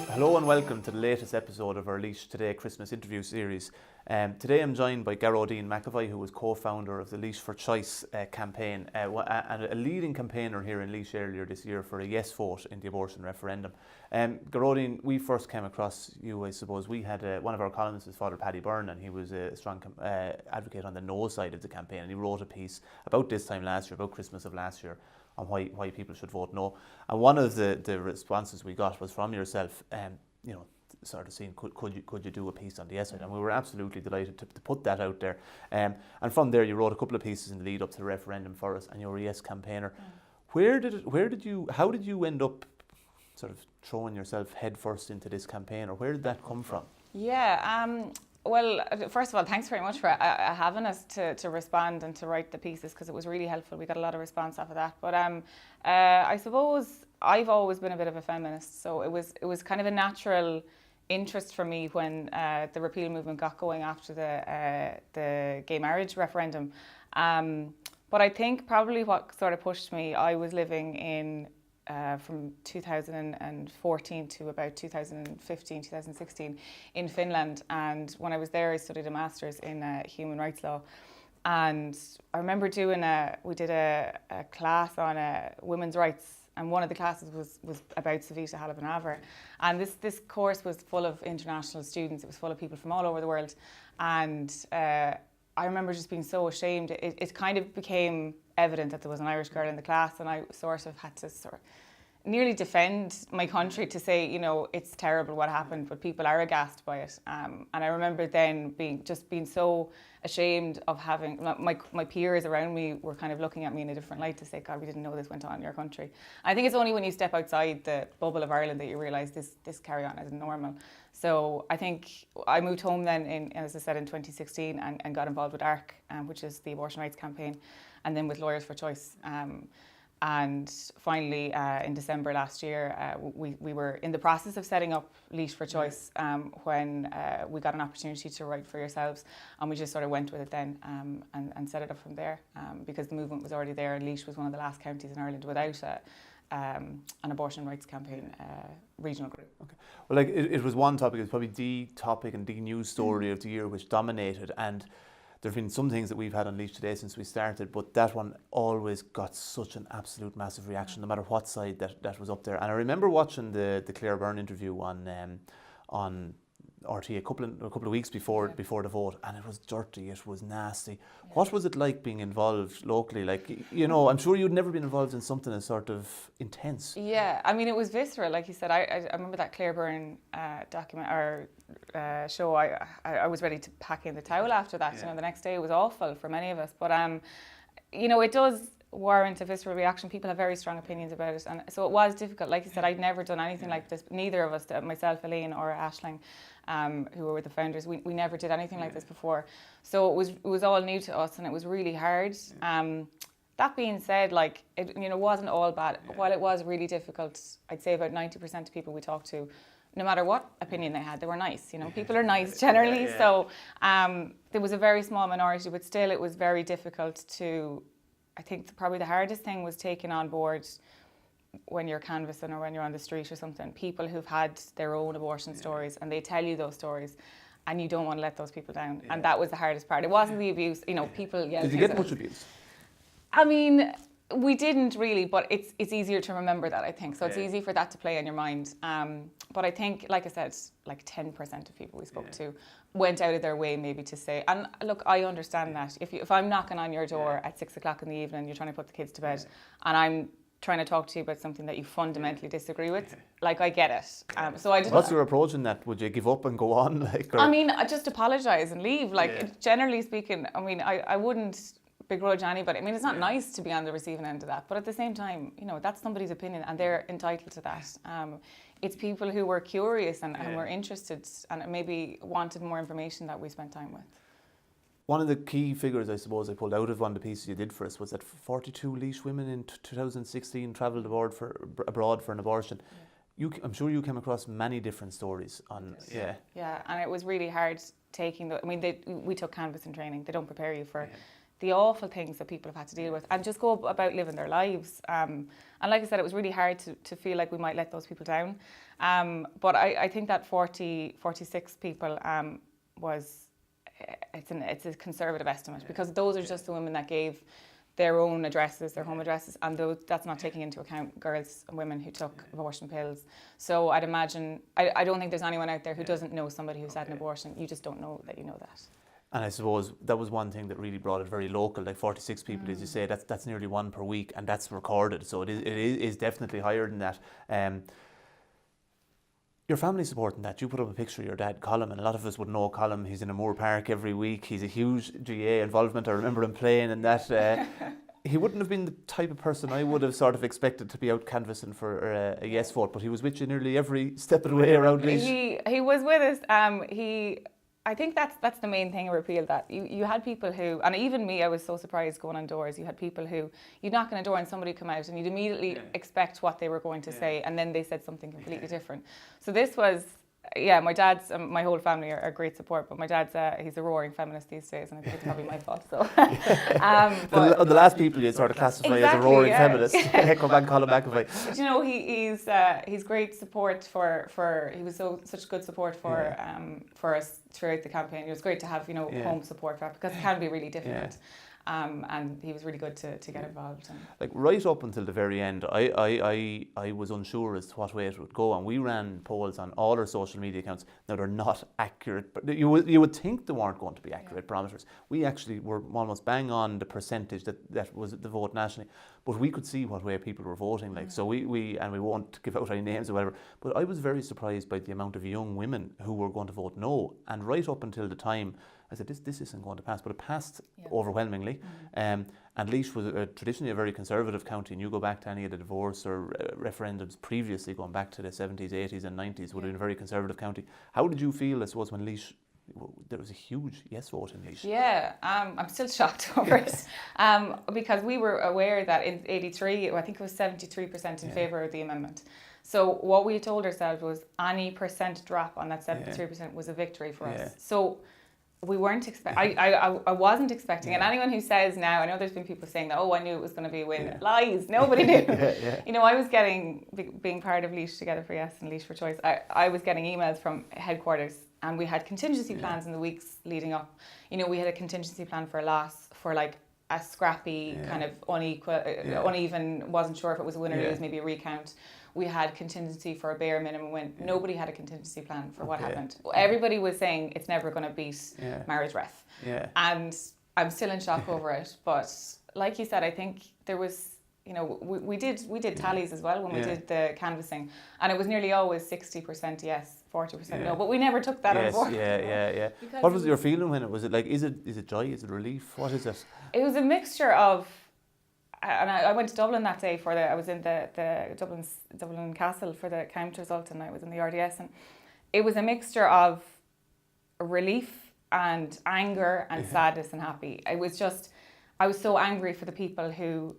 Hello and welcome to the latest episode of our LaoisToday Christmas interview series. Today I'm joined by Gearoidin McEvoy, who was co-founder of the Laois for Choice campaign and a leading campaigner here in Laois earlier this year for a yes vote in the abortion referendum. Gearoidin, we first came across you, I suppose. We had one of our columnists was Father Paddy Byrne, and he was a strong advocate on the no side of the campaign, and he wrote a piece about this time last year, about Christmas of last year, on why people should vote no. And one of the responses we got was from yourself, sort of saying, could you do a piece on the yes side? And we were absolutely delighted to put that out there. And from there, you wrote a couple of pieces in the lead up to the referendum for us, and you were a yes campaigner. How did you end up sort of throwing yourself headfirst into this campaign, or where did that come from? Yeah. Well, first of all, thanks very much for having us to respond and to write the pieces, because it was really helpful. We got a lot of response off of that. But I suppose I've always been a bit of a feminist, so it was kind of a natural interest for me when the repeal movement got going after the gay marriage referendum. But I think probably what sort of pushed me, I was living in from 2014 to about 2015, 2016 in Finland, and when I was there I studied a master's in human rights law, and I remember we did a class on women's rights, and one of the classes was about Savita Halappanavar, and this course was full of international students. It was full of people from all over the world, and I remember just being so ashamed. It kind of became evident that there was an Irish girl in the class, and I sort of had to nearly defend my country, to say, it's terrible what happened, but people are aghast by it. And I remember then being so ashamed of having my peers around me were kind of looking at me in a different light, to say, God, we didn't know this went on in your country. I think it's only when you step outside the bubble of Ireland that you realise this carry on isn't normal. So I think I moved home then, as I said, in 2016, and got involved with ARC, which is the abortion rights campaign, and then with Lawyers for Choice. And finally, in December last year, we were in the process of setting up Laois for Choice when we got an opportunity to write for yourselves, and we just sort of went with it then and set it up from there, because the movement was already there. Laois was one of the last counties in Ireland without an abortion rights campaign regional group. Okay. Well, it was one topic. It was probably the topic and the news story of the year which dominated, and there have been some things that we've had on LaoisToday since we started, but that one always got such an absolute massive reaction, no matter what side that was up there. And I remember watching the Claire Byrne interview on RT a couple of weeks before the vote, and it was dirty, it was nasty. Yeah. What was it like being involved locally? Like, I'm sure you'd never been involved in something as sort of intense. Yeah, I mean, it was visceral, like you said. I remember that Claire Byrne document or show. I was ready to pack in the towel after that. Yeah. The next day it was awful for many of us. But it does warrant a visceral reaction. People have very strong opinions about it, and so it was difficult. Like you said, I'd never done anything like this. Neither of us, myself, Elaine, or Aisling, who were the founders, we never did anything like this before. So it was all new to us, and it was really hard. That being said, it wasn't all bad. While it was really difficult, I'd say about 90% of people we talked to, no matter what opinion they had, they were nice. People are nice generally. Yeah. So there was a very small minority, but still it was very difficult to. I think probably the hardest thing was taking on board, when you're canvassing or when you're on the street or something, people who've had their own abortion stories, and they tell you those stories, and you don't want to let those people down. Yeah. And that was the hardest part. It wasn't the abuse, people. Did you get much abuse? I mean, we didn't really, but it's easier to remember that, I think. So it's easy for that to play in your mind. But I think, like I said, 10% of people we spoke to went out of their way maybe to say, and look, I understand that. If I'm knocking on your door at 6 o'clock in the evening, you're trying to put the kids to bed, and I'm trying to talk to you about something that you fundamentally disagree with, I get it. So I didn't. What's your approach in that? Would you give up and go on? I mean, I just apologise and leave. Generally speaking, I mean, I wouldn't begrudge anybody. I mean, it's not nice to be on the receiving end of that, but at the same time, that's somebody's opinion, and they're entitled to that. It's people who were curious and were interested and maybe wanted more information that we spent time with. One of the key figures, I suppose, I pulled out of one of the pieces you did for us was that 42 Laois women in 2016 travelled abroad for an abortion. I'm sure you came across many different stories on. Yeah. Yeah, and it was really hard taking we took canvassing training. They don't prepare you for the awful things that people have had to deal with and just go about living their lives. And like I said, it was really hard to feel like we might let those people down. But I think that 46 people it's a conservative estimate, because those are just the women that gave their own addresses, their home addresses, and that's not taking into account girls and women who took abortion pills. So I'd imagine, I don't think there's anyone out there who doesn't know somebody who's had an abortion. You just don't know that you know that. And I suppose that was one thing that really brought it very local, like 46 people, as you say, that's nearly one per week, and that's recorded. So it is definitely higher than that. Your family supporting that. You put up a picture of your dad, Colm, and a lot of us would know Colm. He's in a Moore Park every week. He's a huge GA involvement. I remember him playing in that. He wouldn't have been the type of person I would have sort of expected to be out canvassing for a yes vote, but he was with you nearly every step of the way around Laois. He was with us. I think that's the main thing of repeal, that you had people who, and even me, I was so surprised going on doors. You had people who, you'd knock on a door and somebody come out and you'd immediately expect what they were going to say, and then they said something completely different. So this was, my dad's, my whole family are great support, but my dad's, he's a roaring feminist these days, and I think it's probably my fault. So, the last people you sort of classify as a roaring feminist, Colm McEvoy. But, you know, he's great support for he was such good support for us throughout the campaign. It was great to have, home support for that, because it can be really difficult. And he was really good to get involved. Like right up until the very end, I was unsure as to what way it would go, and we ran polls on all our social media accounts. Now they're not accurate, but you would think they weren't going to be accurate parameters. We actually were almost bang on the percentage that was the vote nationally, but we could see what way people were voting. Like so, we won't give out any names or whatever. But I was very surprised by the amount of young women who were going to vote no, and right up until the time, I said, this isn't going to pass, but it passed overwhelmingly. And Laois was traditionally a very conservative county, and you go back to any of the divorce or referendums previously, going back to the 70s, 80s and 90s, would have been a very conservative county. How did you feel, I suppose, when Laois, there was a huge yes vote in Laois? Yeah, I'm still shocked over it, because we were aware that in 83, I think it was 73% in favour of the amendment. So what we told ourselves was any percent drop on that 73% was a victory for us. So we weren't expecting, I wasn't expecting, and anyone who says now, I know there's been people saying that, I knew it was going to be a win. Lies, nobody knew. You know, I was getting, being part of Laois Together for Yes and Laois for Choice, I was getting emails from headquarters, and we had contingency plans in the weeks leading up. You know, we had a contingency plan for a loss, for like a scrappy, kind of uneven, wasn't sure if it was a win or lose, maybe a recount. We had contingency for a bare minimum win. Nobody had a contingency plan for what happened. Everybody was saying it's never going to beat marriage ref. And I'm still in shock over it. But like you said, I think there was, you know, we did tallies as well when we did the canvassing, and it was nearly always 60% yes, 40% no. But we never took that on board. What was your feeling when it was? It like, is it joy? Is it relief? What is it? It was a mixture of. And I went to Dublin that day I was in the Dublin Castle for the count result, and I was in the RDS, and it was a mixture of relief and anger and sadness and happy. I was so angry for the people who,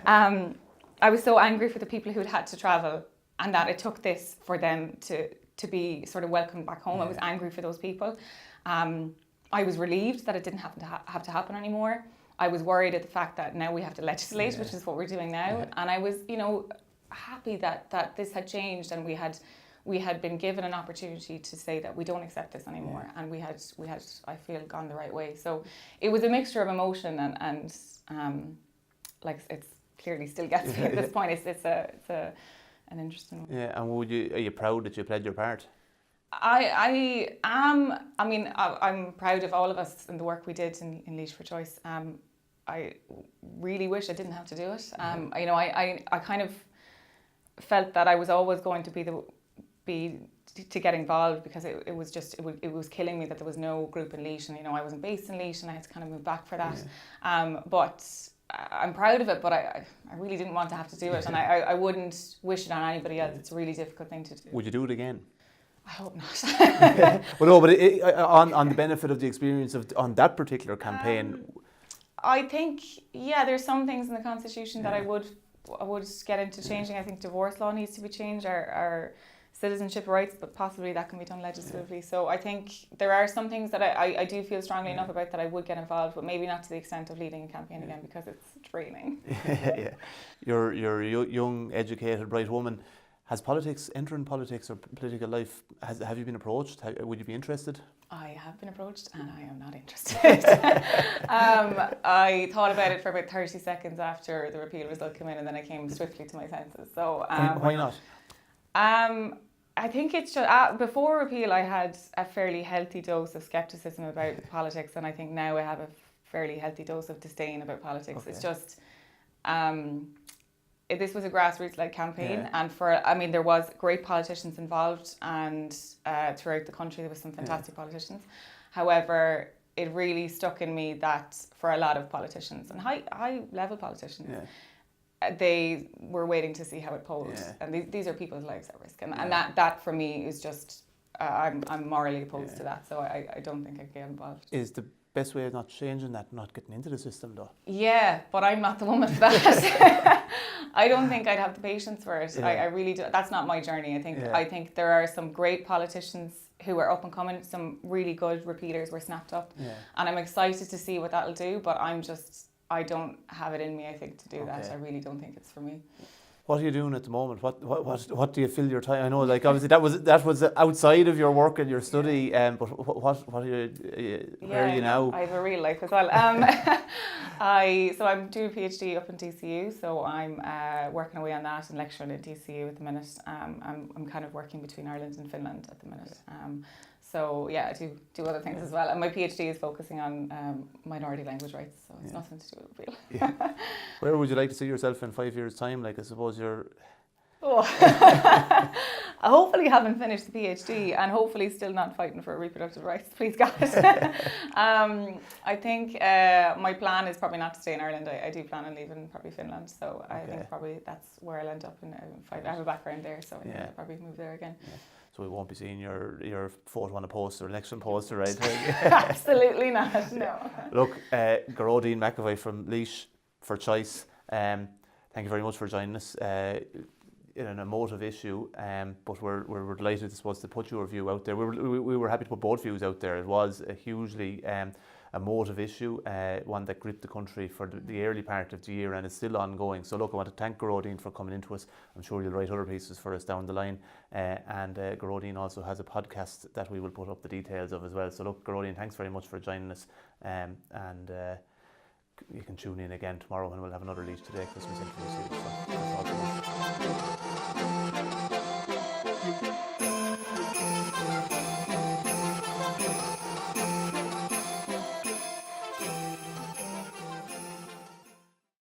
I was so angry for the people who'd had to travel, and that it took this for them to be sort of welcomed back home. I was angry for those people. I was relieved that it didn't have to happen anymore. I was worried at the fact that now we have to legislate, which is what we're doing now. And I was, you know, happy that this had changed, and we had been given an opportunity to say that we don't accept this anymore, and we had I feel gone the right way. So it was a mixture of emotion and like it's clearly still gets me at this point. It's an interesting one. Yeah, and are you proud that you played your part? I am. I mean, I'm proud of all of us and the work we did in Laois for Choice. I really wish I didn't have to do it. You know, I kind of felt that I was always going to to get involved, because it was killing me that there was no group in Laois, and you know, I wasn't based in Laois, and I had to kind of move back for that. But I'm proud of it, but I really didn't want to have to do it, and I wouldn't wish it on anybody else. It's a really difficult thing to do. Would you do it again? I hope not. Well, no, but on the benefit of the experience on that particular campaign, I think there's some things in the Constitution that I would would get into changing. I think divorce law needs to be changed, our citizenship rights, but possibly that can be done legislatively. So I think there are some things that I do feel strongly enough about that I would get involved, but maybe not to the extent of leading a campaign again, because it's draining. Yeah. You're a young, educated, bright woman. Has entering politics or political life, have you been approached? Would you be interested? I have been approached and I am not interested. I thought about it for about 30 seconds after the repeal result came in, and then I came swiftly to my senses. So why not? I think it's just, before repeal I had a fairly healthy dose of scepticism about politics, and I think now I have a fairly healthy dose of disdain about politics. Okay. It's just, this was a grassroots-led campaign, and there was great politicians involved, and throughout the country there was some fantastic politicians. However, it really stuck in me that for a lot of politicians, and high-level politicians, they were waiting to see how it posed, and these are people's lives at risk, and that for me is just, I'm morally opposed to that, so I don't think I'd get involved. Is the best way of not changing that not getting into the system, though? Yeah, but I'm not the woman for that. I don't think I'd have the patience for it. I really do. That's not my journey. I think there are some great politicians who are up and coming. Some really good repeaters were snapped up, and I'm excited to see what that'll do. But I don't have it in me, I think, to do that. I really don't think it's for me. What are you doing at the moment? What do you fill your time? I know, like, obviously that was outside of your work and your study. But what are you? Where are you now? I have a real life as well. So I'm doing a PhD up in TCU. So I'm working away on that and lecturing at TCU at the minute. I'm kind of working between Ireland and Finland at the minute. So yeah, I do other things as well. And my PhD is focusing on minority language rights, so it's nothing to do with repeal. Where would you like to see yourself in 5 years' time? Like, I suppose you're... I hopefully haven't finished the PhD, and hopefully still not fighting for reproductive rights, please God. I think my plan is probably not to stay in Ireland. I do plan on leaving probably Finland, so I think probably that's where I'll end up. If I have a background there, so I think I'll probably move there again. So we won't be seeing your photo on a poster, election poster, right? Absolutely not, no. Look, Gearoidin McEvoy from Laois for Choice, thank you very much for joining us in an emotive issue, but we're delighted, I suppose, to put your view out there. We were happy to put both views out there. It was a hugely emotive issue, one that gripped the country for the early part of the year, and it's still ongoing. So look, I want to thank Gearoidin for coming into us. I'm sure you'll write other pieces for us down the line, and Gearoidin also has a podcast that we will put up the details of as well. So look, Gearoidin, thanks very much for joining us, and you can tune in again tomorrow when we'll have another LaoisToday Christmas interview series. So that's all from us.